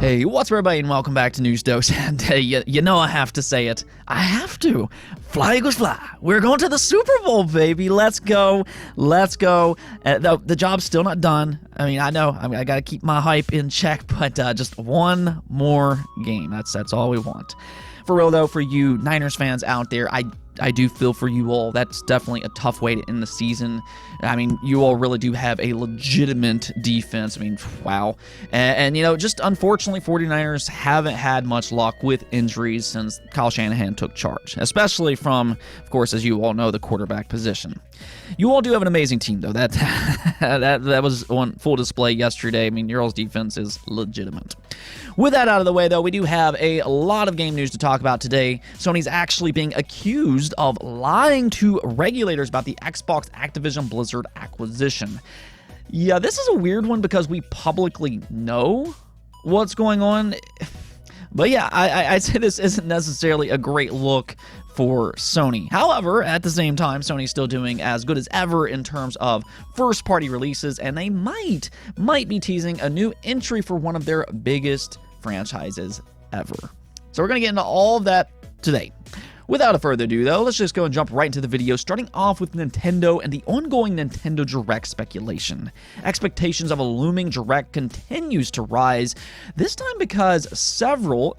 Hey, what's up everybody, and welcome back to News Dose. And you know I have to say it. I have to. Fly Eagles fly. We're going to the Super Bowl, baby. Let's go. Let's go. The job's still not done. I mean, I know. I got to keep my hype in check, but just one more game. That's all we want. For real, though, for you Niners fans out there, I do feel for you all. That's definitely a tough way to end the season. I mean, you all really do have a legitimate defense. I mean, wow. And you know, just unfortunately, 49ers haven't had much luck with injuries since Kyle Shanahan took charge, especially from, of course, as you all know, the quarterback position. You all do have an amazing team, though. That was on full display yesterday. I mean, your all's defense is legitimate. With that out of the way, though, we do have a lot of game news to talk about today. Sony's actually being accused of lying to regulators about the Xbox Activision Blizzard acquisition. Yeah, this is a weird one because we publicly know what's going on. But yeah, I'd say this isn't necessarily a great look for Sony. However, at the same time, Sony's still doing as good as ever in terms of first-party releases, and they might be teasing a new entry for one of their biggest franchises ever. So we're going to get into all of that today. Without further ado, though, let's just go and jump right into the video, starting off with Nintendo and the ongoing Nintendo Direct speculation. Expectations of a looming Direct continues to rise, this time because several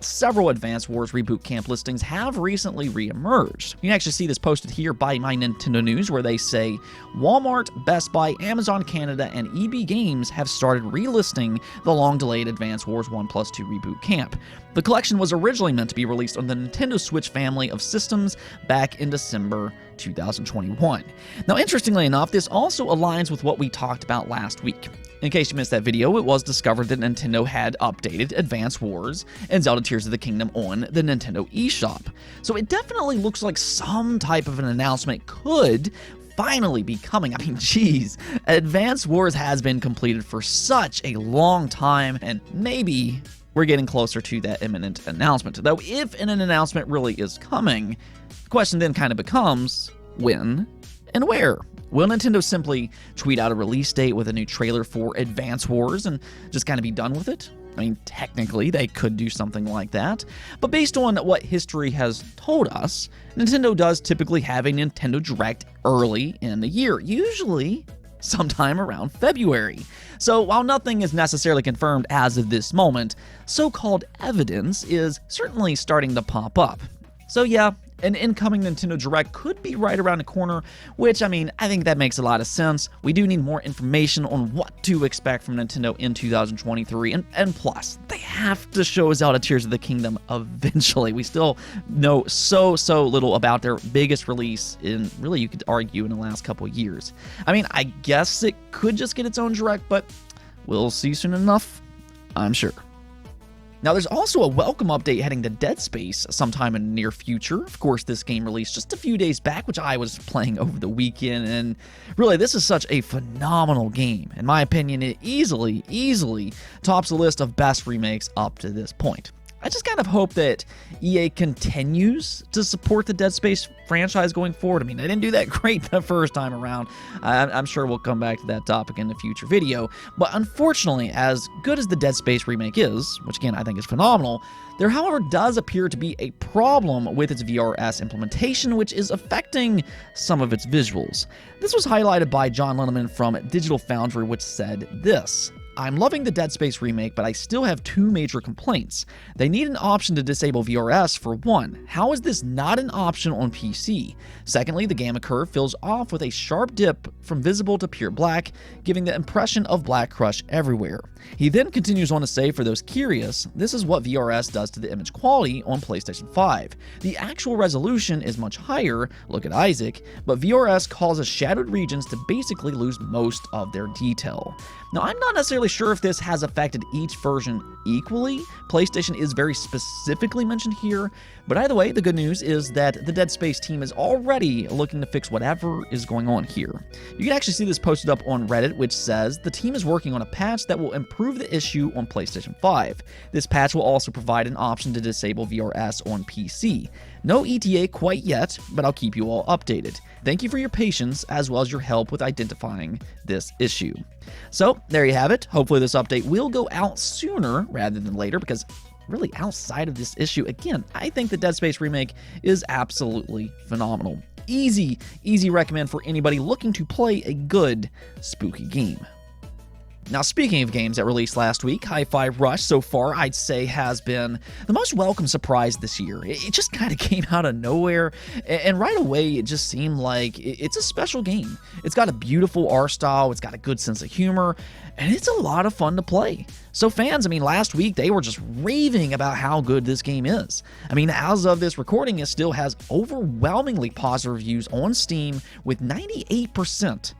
Advance Wars Reboot Camp listings have recently re-emerged. You can actually see this posted here by My Nintendo News, where they say, Walmart, Best Buy, Amazon Canada, and EB Games have started relisting the long-delayed Advance Wars 1+2 Reboot Camp. The collection was originally meant to be released on the Nintendo Switch family of systems back in December 2021. Now, interestingly enough, this also aligns with what we talked about last week. In case you missed that video, it was discovered that Nintendo had updated Advance Wars and Zelda Tears of the Kingdom on the Nintendo eShop. So it definitely looks like some type of an announcement could finally be coming. I mean, geez, Advance Wars has been completed for such a long time, and maybe we're getting closer to that imminent announcement. Though if an announcement really is coming, the question then kind of becomes when and where. Will Nintendo simply tweet out a release date with a new trailer for Advance Wars and just kind of be done with it? I mean, technically, they could do something like that, but based on what history has told us, Nintendo does typically have a Nintendo Direct early in the year, usually sometime around February. So while nothing is necessarily confirmed as of this moment, so-called evidence is certainly starting to pop up. So yeah, an incoming Nintendo Direct could be right around the corner, which, I mean, I think that makes a lot of sense. We do need more information on what to expect from Nintendo in 2023, and plus, they have to show Zelda Tears of the Kingdom eventually. We still know so little about their biggest release in, really, you could argue, in the last couple of years. I mean, I guess it could just get its own Direct, but we'll see soon enough, I'm sure. Now, there's also a welcome update heading to Dead Space sometime in the near future. Of course, this game released just a few days back, which I was playing over the weekend, and really, this is such a phenomenal game. In my opinion, it easily tops the list of best remakes up to this point. I just kind of hope that EA continues to support the Dead Space franchise going forward. I mean, they didn't do that great the first time around. I'm sure we'll come back to that topic in a future video. But unfortunately, as good as the Dead Space remake is, which again I think is phenomenal, there however does appear to be a problem with its VRS implementation, which is affecting some of its visuals. This was highlighted by John Linneman from Digital Foundry, which said this: I'm loving the Dead Space remake, but I still have two major complaints. They need an option to disable VRS for one. How is this not an option on PC? Secondly, the gamma curve fills off with a sharp dip from visible to pure black, giving the impression of black crush everywhere. He then continues on to say, for those curious, this is what VRS does to the image quality on PlayStation 5. The actual resolution is much higher, look at Isaac, but VRS causes shadowed regions to basically lose most of their detail. Now, I'm not necessarily sure if this has affected each version equally. PlayStation is very specifically mentioned here, but either way, the good news is that the Dead Space team is already looking to fix whatever is going on here. You can actually see this posted up on Reddit, which says the team is working on a patch that will improve the issue on PlayStation 5. This patch will also provide an option to disable VRS on PC. No ETA quite yet, but I'll keep you all updated. Thank you for your patience as well as your help with identifying this issue. So there you have it. Hopefully this update will go out sooner rather than later, because really outside of this issue, again, I think the Dead Space remake is absolutely phenomenal. Easy recommend for anybody looking to play a good spooky game. Now, speaking of games that released last week, Hi-Fi Rush so far, I'd say, has been the most welcome surprise this year. It just kind of came out of nowhere, and right away, it just seemed like it's a special game. It's got a beautiful art style, it's got a good sense of humor, and it's a lot of fun to play. So fans, last week, they were just raving about how good this game is. As of this recording, it still has overwhelmingly positive reviews on Steam, with 98%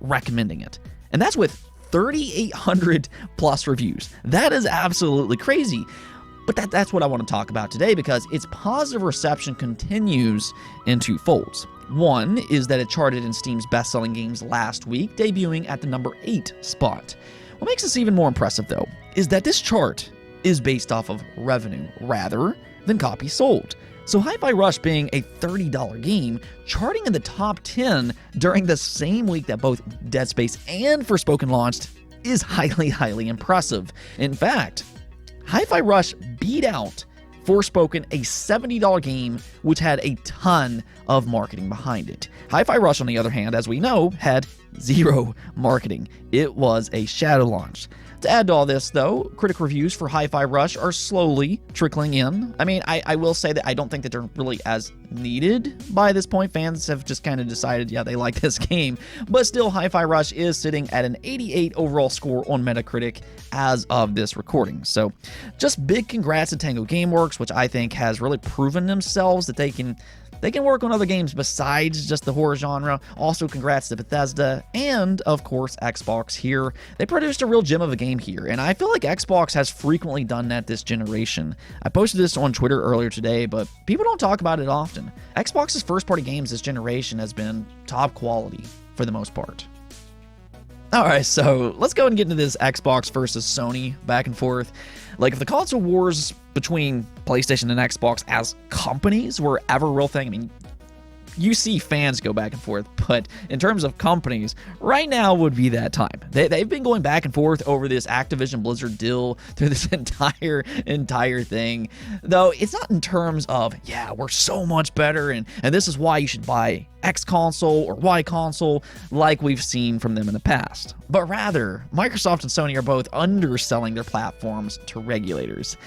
recommending it. And that's with 3,800 plus reviews. That is absolutely crazy. But that's what I want to talk about today, because its positive reception continues in two folds. One is that it charted in Steam's best-selling games last week, debuting at the number 8 spot. What makes this even more impressive, though, is that this chart is based off of revenue rather than copies sold. So Hi-Fi Rush being a $30 game, charting in the top 10 during the same week that both Dead Space and Forspoken launched is highly impressive. In fact, Hi-Fi Rush beat out Forspoken, a $70 game which had a ton of marketing behind it. Hi-Fi Rush, on the other hand, as we know, had zero marketing. It was a shadow launch. To add to all this, though, critic reviews for Hi-Fi Rush are slowly trickling in. I will say that I don't think that they're really as needed by this point. Fans have just kind of decided, yeah, they like this game. But still, Hi-Fi Rush is sitting at an 88 overall score on Metacritic as of this recording. So just big congrats to Tango Gameworks, which I think has really proven themselves that they can work on other games besides just the horror genre. Also, congrats to Bethesda and, of course, Xbox here. They produced a real gem of a game here, and I feel like Xbox has frequently done that this generation. I posted this on Twitter earlier today, but people don't talk about it often. Xbox's first-party games this generation has been top quality for the most part. Alright, so let's go and get into this Xbox versus Sony back and forth. Like, if the console wars between PlayStation and Xbox as companies were ever a real thing, you see fans go back and forth, but in terms of companies, right now would be that time. They've been going back and forth over this Activision Blizzard deal through this entire thing. Though it's not in terms of, yeah, we're so much better and this is why you should buy X console or Y console like we've seen from them in the past. But rather, Microsoft and Sony are both underselling their platforms to regulators.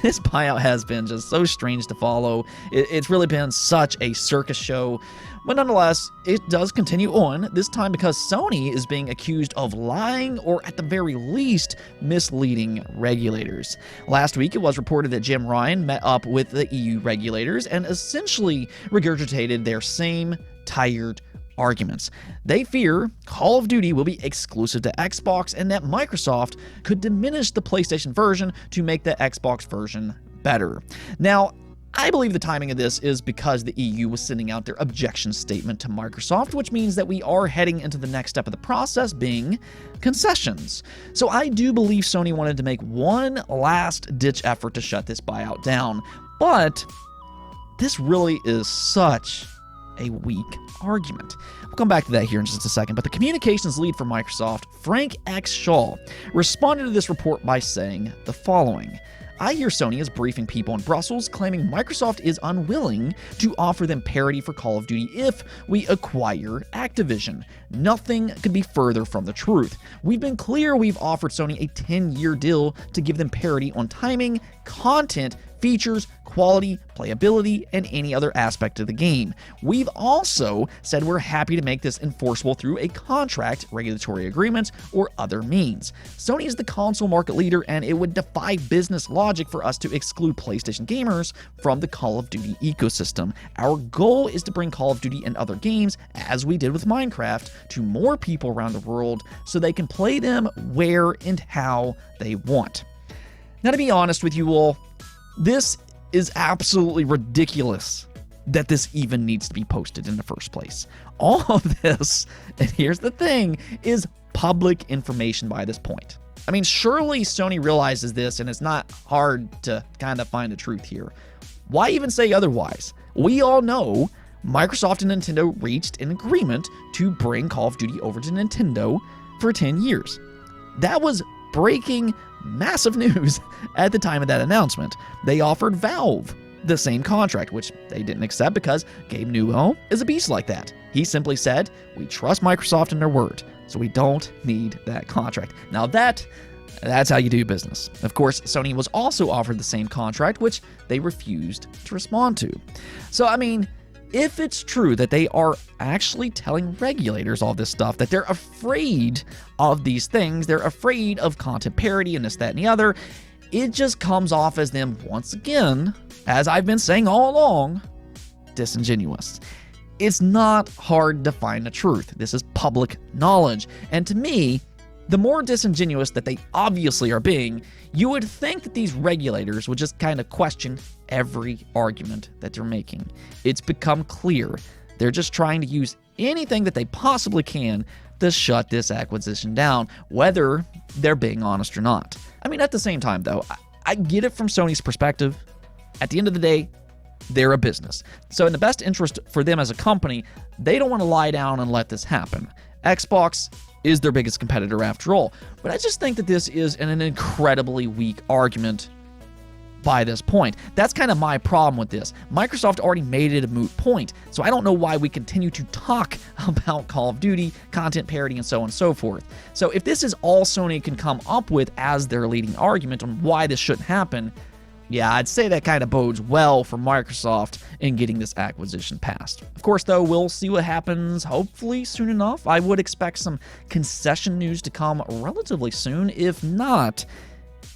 This buyout has been just so strange to follow. It's really been such a circus show. But nonetheless, it does continue on, this time because Sony is being accused of lying or at the very least misleading regulators. Last week, it was reported that Jim Ryan met up with the EU regulators and essentially regurgitated their same tired arguments. They fear Call of Duty will be exclusive to Xbox and that Microsoft could diminish the PlayStation version to make the Xbox version better. Now, I believe the timing of this is because the EU was sending out their objection statement to Microsoft, which means that we are heading into the next step of the process, being concessions. So I do believe Sony wanted to make one last-ditch effort to shut this buyout down, but this really is such a weak argument. We'll come back to that here in just a second, but the communications lead for Microsoft, Frank X. Shaw, responded to this report by saying the following: I hear Sony is briefing people in Brussels claiming Microsoft is unwilling to offer them parity for Call of Duty if we acquire Activision. Nothing could be further from the truth. We've been clear we've offered Sony a 10-year deal to give them parity on timing, content, features, quality, playability, and any other aspect of the game. We've also said we're happy to make this enforceable through a contract, regulatory agreement, or other means. Sony is the console market leader, and it would defy business logic for us to exclude PlayStation gamers from the Call of Duty ecosystem. Our goal is to bring Call of Duty and other games, as we did with Minecraft, to more people around the world so they can play them where and how they want. Now, to be honest with you all, this is absolutely ridiculous that this even needs to be posted in the first place. All of this, and here's the thing, is public information by this point. Surely Sony realizes this, and it's not hard to kind of find the truth here. Why even say otherwise? We all know Microsoft and Nintendo reached an agreement to bring Call of Duty over to Nintendo for 10 years. That was breaking massive news at the time of that announcement. They offered Valve the same contract, which they didn't accept because Gabe Newell is a beast like that. He simply said, we trust Microsoft and their word, so we don't need that contract. Now that's how you do business. Of course, Sony was also offered the same contract, which they refused to respond to. So, I mean, if it's true that they are actually telling regulators all this stuff, that they're afraid of these things, they're afraid of content parity and this, that, and the other, it just comes off as them, once again, as I've been saying all along, disingenuous. It's not hard to find the truth. This is public knowledge. And to me, the more disingenuous that they obviously are being, you would think that these regulators would just kind of question every argument that they're making. It's become clear they're just trying to use anything that they possibly can to shut this acquisition down, whether they're being honest or not. I mean, at the same time, though, I get it from Sony's perspective. At the end of the day, they're a business. So in the best interest for them as a company, they don't want to lie down and let this happen. Xbox is their biggest competitor after all. But I just think that this is an incredibly weak argument by this point. That's kind of my problem with this. Microsoft already made it a moot point, so I don't know why we continue to talk about Call of Duty, content parity, and so on and so forth. So if this is all Sony can come up with as their leading argument on why this shouldn't happen, yeah, I'd say that kind of bodes well for Microsoft in getting this acquisition passed. Of course, though, we'll see what happens hopefully soon enough. I would expect some concession news to come relatively soon, if not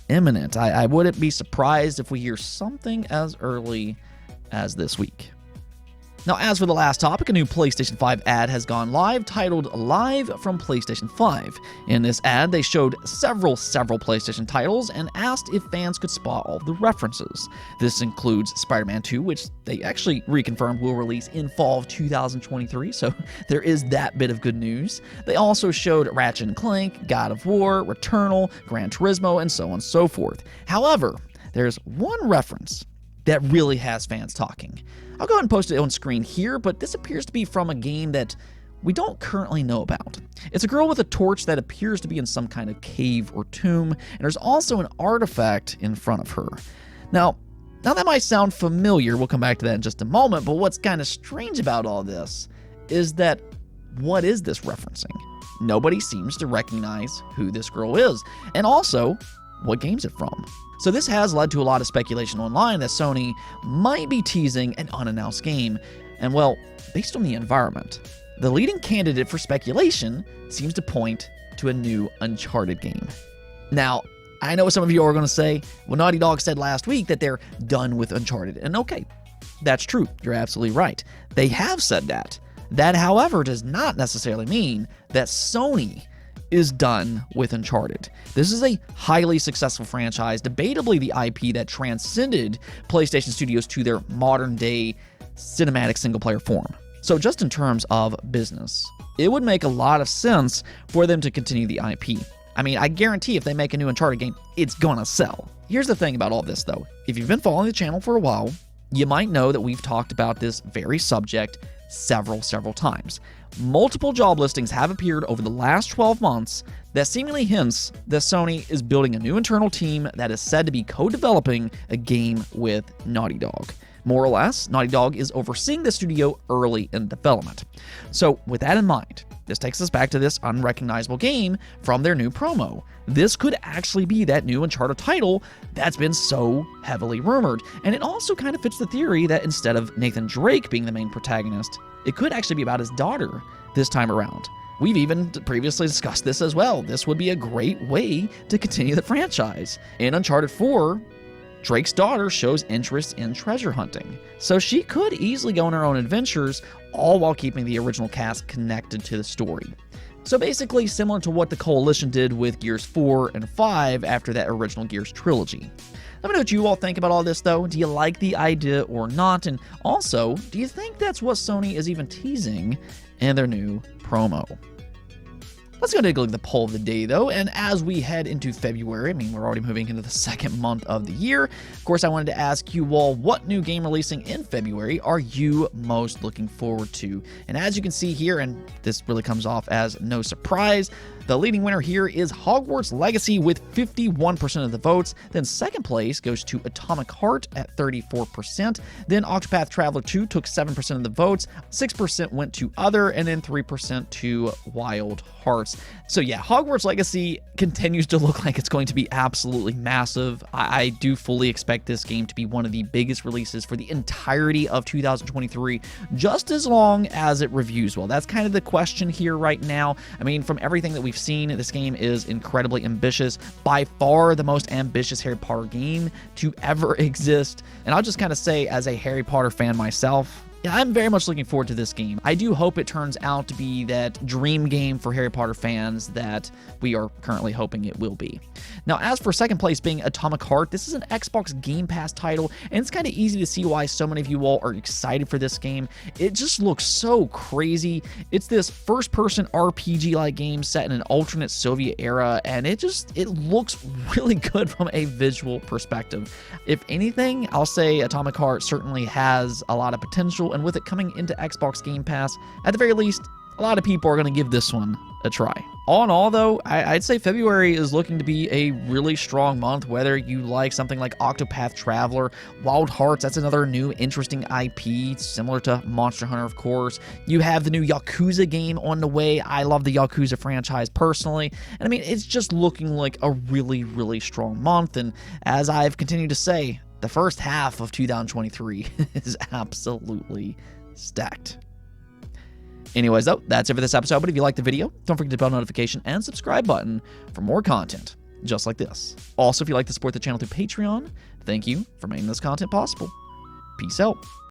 imminent. I wouldn't be surprised if we hear something as early as this week. Now, as for the last topic, a new PlayStation 5 ad has gone live titled Live from PlayStation 5. In this ad, they showed several PlayStation titles and asked if fans could spot all the references. This includes Spider-Man 2, which they actually reconfirmed will release in fall of 2023, so there is that bit of good news. They also showed Ratchet & Clank, God of War, Returnal, Gran Turismo, and so on and so forth. However, there's one reference that really has fans talking. I'll go ahead and post it on screen here, but this appears to be from a game that we don't currently know about. It's a girl with a torch that appears to be in some kind of cave or tomb, and there's also an artifact in front of her. Now that might sound familiar, we'll come back to that in just a moment, but what's kind of strange about all this is that what is this referencing? Nobody seems to recognize who this girl is, and also, what game's it from? So this has led to a lot of speculation online that Sony might be teasing an unannounced game. And well, based on the environment, the leading candidate for speculation seems to point to a new Uncharted game. Now, I know some of you are going to say, well, Naughty Dog said last week that they're done with Uncharted. And okay, that's true. You're absolutely right. They have said that. That, however, does not necessarily mean that Sony is done with Uncharted. This is a highly successful franchise, debatably the IP that transcended PlayStation Studios to their modern-day cinematic single-player form. So just in terms of business, it would make a lot of sense for them to continue the IP. I mean, I guarantee if they make a new Uncharted game, it's gonna sell. Here's the thing about all this, though. If you've been following the channel for a while, you might know that we've talked about this very subject several times. Multiple job listings have appeared over the last 12 months that seemingly hints that Sony is building a new internal team that is said to be co-developing a game with Naughty Dog. More or less, Naughty Dog is overseeing the studio early in development. So with that in mind, this takes us back to this unrecognizable game from their new promo. This could actually be that new Uncharted title that's been so heavily rumored. And it also kind of fits the theory that instead of Nathan Drake being the main protagonist, it could actually be about his daughter this time around. We've even previously discussed this as well. This would be a great way to continue the franchise. In Uncharted 4, Drake's daughter shows interest in treasure hunting, so she could easily go on her own adventures, all while keeping the original cast connected to the story. So basically similar to what the Coalition did with Gears 4 and 5 after that original Gears trilogy. Let me know what you all think about all this, though. Do you like the idea or not? And also, do you think that's what Sony is even teasing in their new promo? Let's go take a look at the poll of the day, though, and as we head into February, I mean, we're already moving into the second month of the year. Of course, I wanted to ask you all, what new game releasing in February are you most looking forward to? And as you can see here, and this really comes off as no surprise, the leading winner here is Hogwarts Legacy with 51% of the votes. Then second place goes to Atomic Heart at 34%. Then Octopath Traveler 2 took 7% of the votes. 6% went to Other, and then 3% to Wild Hearts. So yeah, Hogwarts Legacy continues to look like it's going to be absolutely massive. I do fully expect this game to be one of the biggest releases for the entirety of 2023, just as long as it reviews well. That's kind of the question here right now. I mean, from everything that we've seen, this game is incredibly ambitious, by far the most ambitious Harry Potter game to ever exist. And I'll just kind of say, as a Harry Potter fan myself, yeah, I'm very much looking forward to this game. I do hope it turns out to be that dream game for Harry Potter fans that we are currently hoping it will be. Now, as for second place being Atomic Heart, this is an Xbox Game Pass title, and it's kind of easy to see why so many of you all are excited for this game. It just looks so crazy. It's this first-person RPG-like game set in an alternate Soviet era, and it looks really good from a visual perspective. If anything, I'll say Atomic Heart certainly has a lot of potential, and with it coming into Xbox Game Pass, at the very least, a lot of people are going to give this one a try. All in all, though, I'd say February is looking to be a really strong month, whether you like something like Octopath Traveler, Wild Hearts, that's another new interesting IP, similar to Monster Hunter, of course. You have the new Yakuza game on the way. I love the Yakuza franchise personally, and I mean, it's just looking like a really, really strong month, and as I've continued to say, the first half of 2023 is absolutely stacked. Anyways, though, that's it for this episode, but if you liked the video, don't forget to hit the bell notification and subscribe button for more content just like this. Also, if you'd like to support the channel through Patreon, thank you for making this content possible. Peace out.